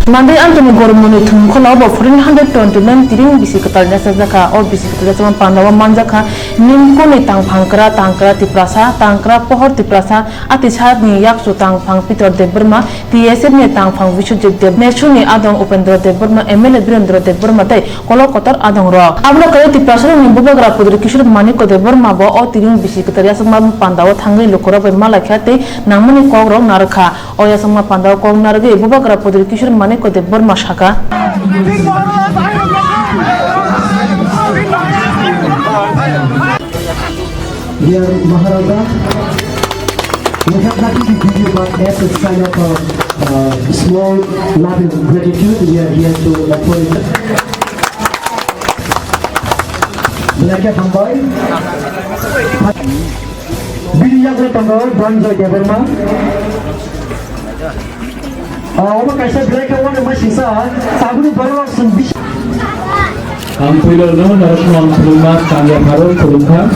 Mandai Anthony Gormoni Tumkola of 329 tiring bisicatal Nasaka or bisicatal Pandawa Manzaka, Nimkoni Tang Pankra, Tankra Tiprasa, Tankra Pohor Tiprasa, Atishad ni Yaksu Tang Pang Peter de Burma, TSN Tang Pang Vishu de Neshuni Adon Open Dro de Burma, Emile Brindro de Burma Day, Colocotar Adon Rock. Ablo Kaleti Prasa in Bubagra Pudrikishur Manico de Burma Bo or tiring bisicatal Pandawa Tangi Lukura Malakate, Namani Kogro Naraka, or Yasama Pandawa Kong Narge, Bubagra Pudrikishur Mani को देवर मशाका Dear Maharaja, we have not to give you but as a sign of small love and gratitude. We are here to apologize. Belakang Hambai, Bidiak Lepanggol, Branjoy Deverma. Apa kaisa belakang orang masih sah, tahu baru sendiri. Ampuilo no narasman Sulmas Kanya Harol Kulumka.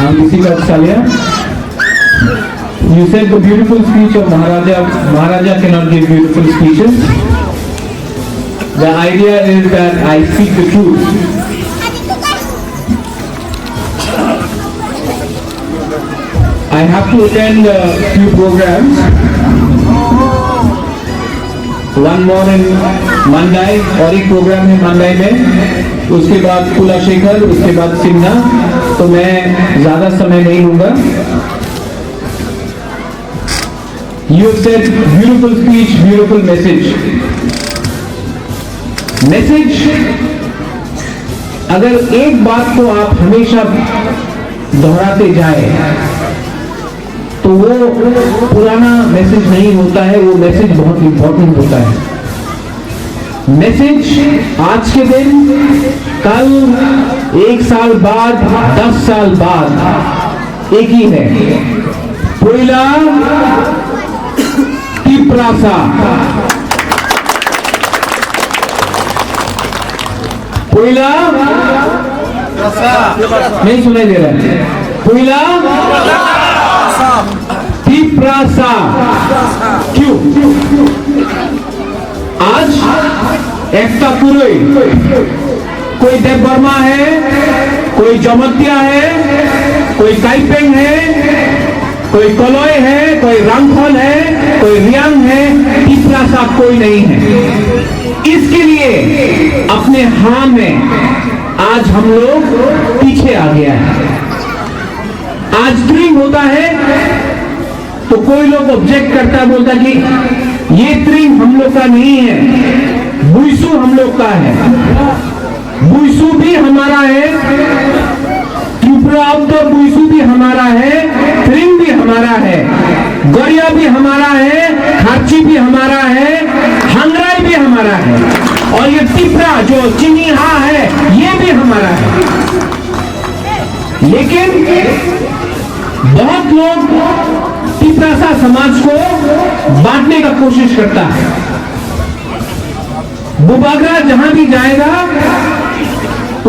Ambisika Salia. You said the beautiful speech of Maharaja cannot give beautiful speeches. The idea is that I speak the truth. I have to attend a few programs. One more in Mandai, और एक programme है मंदाई में, उसके बाद कुलाशेखर, उसके बाद सिन्हा, तो मैं ज़्यादा समय नहीं लूँगा. You said beautiful speech, beautiful message. Message, अगर एक बात को आप हमेशा दोहराते जाए तो वो पुराना मैसेज नहीं होता है, वो मैसेज बहुत इंपॉर्टेंट होता है. मैसेज आज के दिन, कल, 1 साल बाद, 10 साल बाद एक ही है. पहिला तिप्रासा, पहिला नहीं सुनाई दे रहा है. पहिला तिप्रासा. क्यों? आज एकता पुरोई, कोई देव वर्मा है, कोई जमतिया है, कोई काइपेंग है, कोई कलोय है, कोई रामखल है, कोई रियांग है, तिप्रासा कोई नहीं है. इसके लिए अपने हाँ में आज हम लोग पीछे आ गया है. आज ट्रिंग होता है तो कोई लोग ऑब्जेक्ट करता है, बोलता कि ये ट्रिंग हम लोग का नहीं है, बुइसू हम लोग का है. बुइसू भी हमारा है, त्रिपुरा अब तो बुइसू भी हमारा है, ट्रिंग भी हमारा है, गरिया भी हमारा है, खाची भी हमारा है, हंगराई भी हमारा है, और ये तिप्रा जो चिनिहा है ये भी हमारा है. लेकिन बहुत लोग तिप्रासा समाज को बांटने का कोशिश करता है. बुबागरा जहां भी जाएगा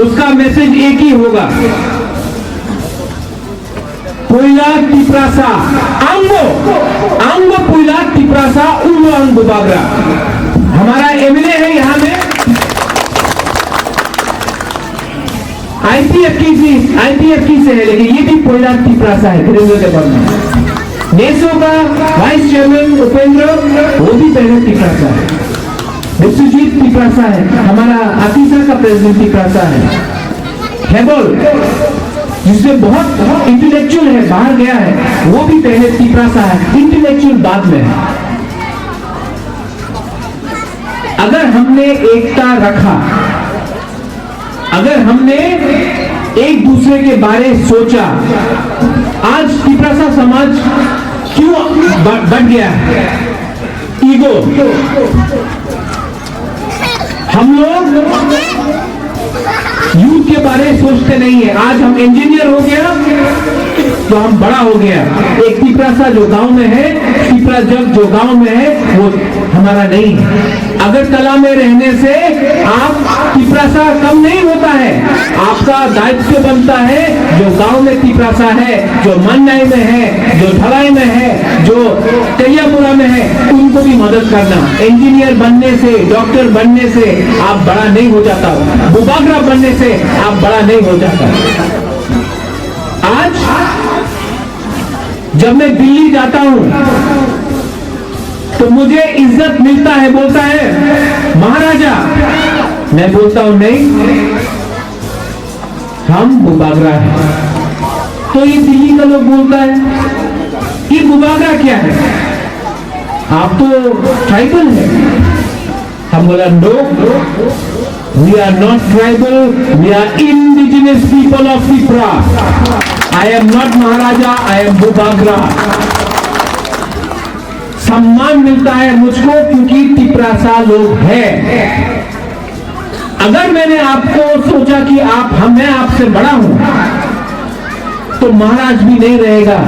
उसका मैसेज एक ही होगा, पहिला तिप्रासा आंगो आंगो पहिला तिप्रासा उल्लो अंग बुबागरा. हमारा एमएलए है यहां में, आईपीएफ की से है, लेकिन ये भी पहिला तिप्रासा है. नेसो का वाइस चेयरमैन उपेंद्र, वो भी पहले तिप्रासा है. विश्वजीत तिप्रासा है, हमारा ऑफिसर का प्रेसिडेंट तिप्रासा है. हेबल जिसमें बहुत इंटेलेक्चुअल है, बाहर गया है, वो भी पहले तिप्रासा है, इंटेलेक्चुअल बाद में. अगर हमने एकता रखा, अगर हमने एक दूसरे के बारे सोचा, आज तिप्रासा समाज क्यों बढ़ गया है? ईगो. हम लोग यूथ के बारे में सोचते नहीं है. आज हम इंजीनियर हो गया तो हम बड़ा हो गया. एक तिप्रासा जो गांव में है, तिप्रा जग जो गांव में है, वो हमारा नहीं है. अगरतला में रहने से आप तिपरासा कम नहीं होता है। आपका दायित्व बनता है जो गांव में तिपरासा है, जो मन्नाई में है, जो ढलाई में है, जो तैयापुरा में है, उनको भी मदद करना। इंजीनियर बनने से, डॉक्टर बनने से आप बड़ा नहीं हो जाता, बुबागरा बनने से आप बड़ा नहीं हो जाता। आज जब मैं दिल्ली जाता हूं तो मुझे इज्जत मिलता है, बोलता है महाराजा। मैं बोलता हूं नहीं, हम बुबागरा हैं। तो ये दिल्ली का लोग बोलता है ये बुबागरा क्या है, आप तो ट्राइबल है। हम बोला no, we are not tribal, we are indigenous people of Tripura. I am not maharaja, I am Bubagra. सम्मान मिलता है मुझको क्योंकि तिपरासा लोग हैं। अगर मैंने आपको सोचा कि मैं आपसे बड़ा हूं तो महाराज भी नहीं रहेगा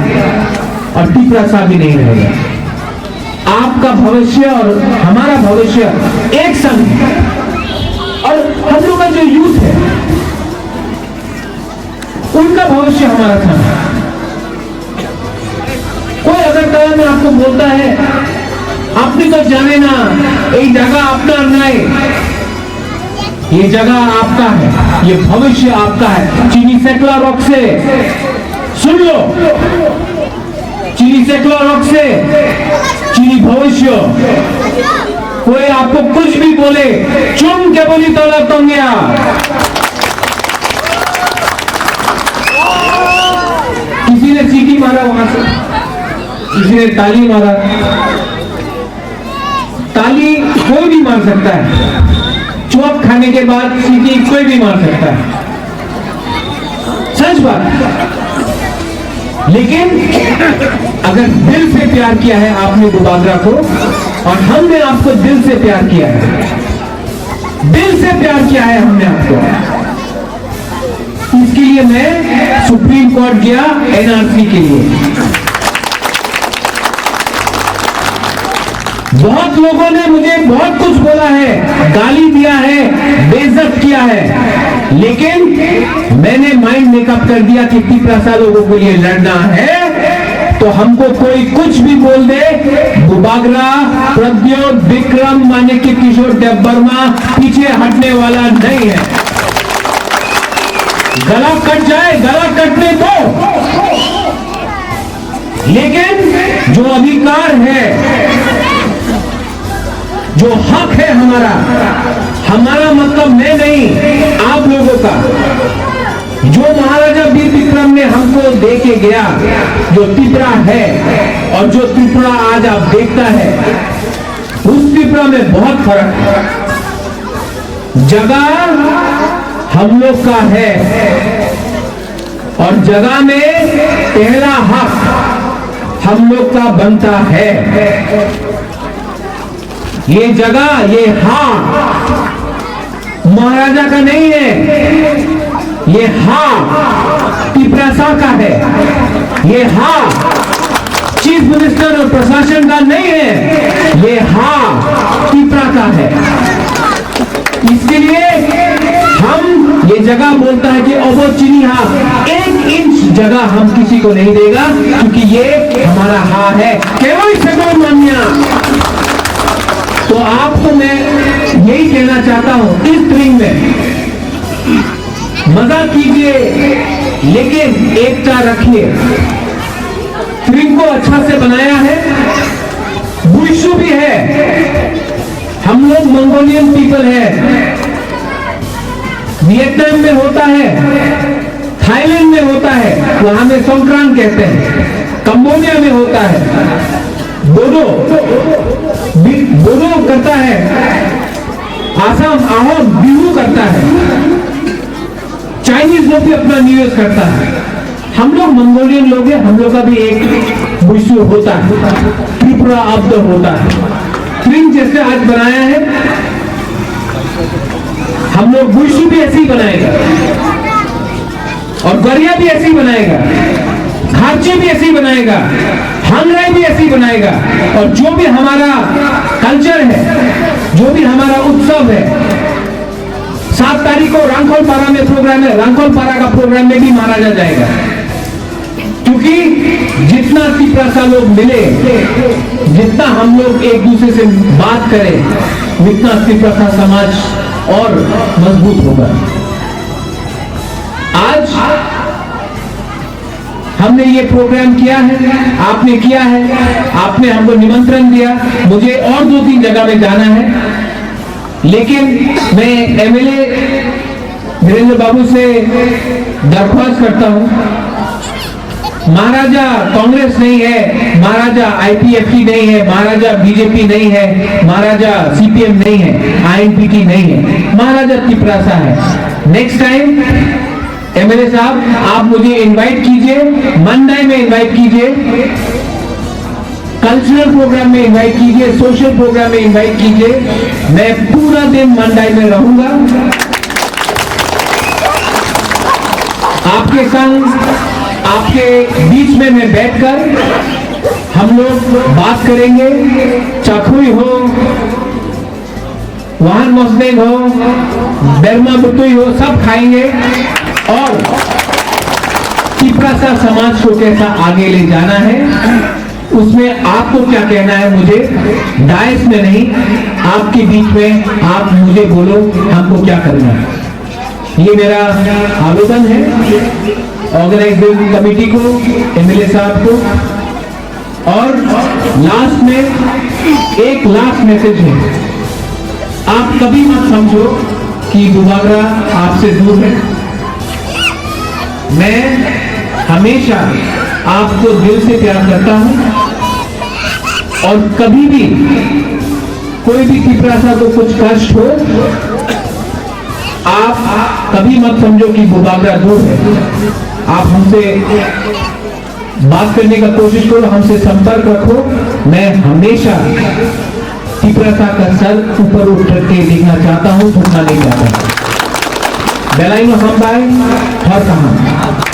और तिपरासा भी नहीं रहेगा। आपका भविष्य और हमारा भविष्य एक संग है। और हम लोग का जो यूथ है उनका भविष्य हमारा संग है। कोई अगर कल में आपको बोलता है आपने तो जाने ना ये जगह अपना नहीं, ये जगह आपका है, ये भविष्य आपका है। चीनी सेकला रॉक से सुन लो, चीनी सेकला रॉक से चीनी भविष्य। कोई आपको कुछ भी बोले चुम के बोली तोला तो गया। किसी ने सीटी मारा वहां से, किसी ने ताली मारा। ताली कोई भी मार सकता है, चौक खाने के बाद सीटी कोई भी मार सकता है, सच बात। लेकिन अगर दिल से प्यार किया है आपने बुबागरा को और हमने आपको दिल से प्यार किया है, दिल से प्यार किया है हमने आपको, इसके लिए मैं सुप्रीम कोर्ट गया एनआरसी के लिए। बहुत लोगों ने मुझे बहुत कुछ बोला है, गाली दिया है, बेइज्जत किया है, लेकिन मैंने माइंड मेकअप कर दिया कि तिपरासा लोगों के लिए लड़ना है तो हमको कोई कुछ भी बोल दे, बुबागरा, प्रद्योत, विक्रम, मानिक्य किशोर देवबर्मा पीछे हटने वाला नहीं है। गला कट जाए, गला कटने दो, लेकिन जो अधिकार है, जो हक है हमारा मतलब मैं नहीं, आप लोगों का, जो महाराजा वीर विक्रम ने हमको दे के गया, जो त्रिपुरा है और जो त्रिपुरा आज आप देखता है, उस त्रिपुरा में बहुत फर्क है। जगह हम लोग का है और जगह में पहला हक हम लोग का बनता है। ये जगह, ये हाँ महाराजा का नहीं है, ये हाँ तिपरासा का है, ये हाँ चीफ मिनिस्टर और प्रशासन का नहीं है, ये हाँ तिपरा का है। इसके लिए हम ये जगह बोलता है कि अबो चीनी हाँ, 1 इंच जगह हम किसी को नहीं देगा क्योंकि ये हमारा हाँ है। केवल सगो मान्या। तो आपको मैं यही कहना चाहता हूं, इस ट्रिंग में मजा कीजिए लेकिन एकता रखिए। ट्रिंग को अच्छा से बनाया है, बुइशु भी है, हम लोग मंगोलियन पीपल है, वियतनाम में होता है, थाईलैंड में होता है, वहां में संक्रांत कहते हैं, कंबोडिया में होता है, बोडो करता है, आसाम आहोम बिहू करता है, चाइनीज लोग भी अपना न्यू ईयर करता है। हम लोग मंगोलियन लोग हैं, हम लोग का भी एक बुइशु होता है, त्रिपुरा अब्द होता है। ट्रिंग जैसे आज बनाया है, हम लोग बुइशु भी ऐसे ही बनाएगा और गरिया भी ऐसे ही बनाएगा, खारचे भी ऐसे ही बनाएगा, हांगराई भी ऐसे ही बनाएगा। और जो भी हमारा कल्चर है, जो भी हमारा उत्सव है, 7 तारीख को रांखोलपारा में प्रोग्राम है, रांखोलपारा का प्रोग्राम में भी महाराजा जाएगा। क्योंकि जितना तिपरासा लोग मिले, जितना हम लोग एक दूसरे से बात करें, उतना तिपरासा समाज और मजबूत होगा। आज हमने ये प्रोग्राम किया है, आपने किया है, आपने हमको निमंत्रण दिया। मुझे और 2-3 जगह में जाना है, लेकिन मैं एमएलए वीरेंद्र बाबू से दरख्वास्त करता हूं, महाराजा कांग्रेस नहीं है, महाराजा आईपीएफटी नहीं है, महाराजा बीजेपी नहीं है, महाराजा सीपीएम नहीं है, आईएनपीटी नहीं है, महाराजा तिपरासा है। नेक्स्ट टाइम एमएलए साहब आप मुझे इनवाइट कीजिए, मंडाई में इनवाइट कीजिए, कल्चरल प्रोग्राम में इनवाइट कीजिए, सोशल प्रोग्राम में इनवाइट कीजिए। मैं पूरा दिन मंडाई में रहूंगा, आपके संग, आपके बीच में मैं बैठकर हम लोग बात करेंगे। चखुई हो, वाहन मोसदेग हो, बेरमा बुतुई हो, सब खाएंगे और तिपरासा समाज को कैसा आगे ले जाना है, उसमें आपको क्या कहना है, मुझे डायस में नहीं, आपके बीच में आप मुझे बोलो हमको क्या करना है। ये मेरा आवेदन है ऑर्गेनाइजिंग कमेटी को, एमएलए साहब को। और लास्ट में एक लास्ट मैसेज है, आप कभी मत समझो कि बुबागरा आपसे दूर है। मैं हमेशा आपको दिल से प्यार करता हूं और कभी भी कोई भी तिपरासा को कुछ कष्ट हो, आप कभी मत समझो कि बुबागरा दूर है। आप हमसे बात करने का कोशिश करो, हमसे संपर्क रखो। मैं हमेशा तिपरासा का सर ऊपर उठ करके देखना चाहता हूं, झुकना नहीं चाहता। बेलाई में हम बाय हर कहां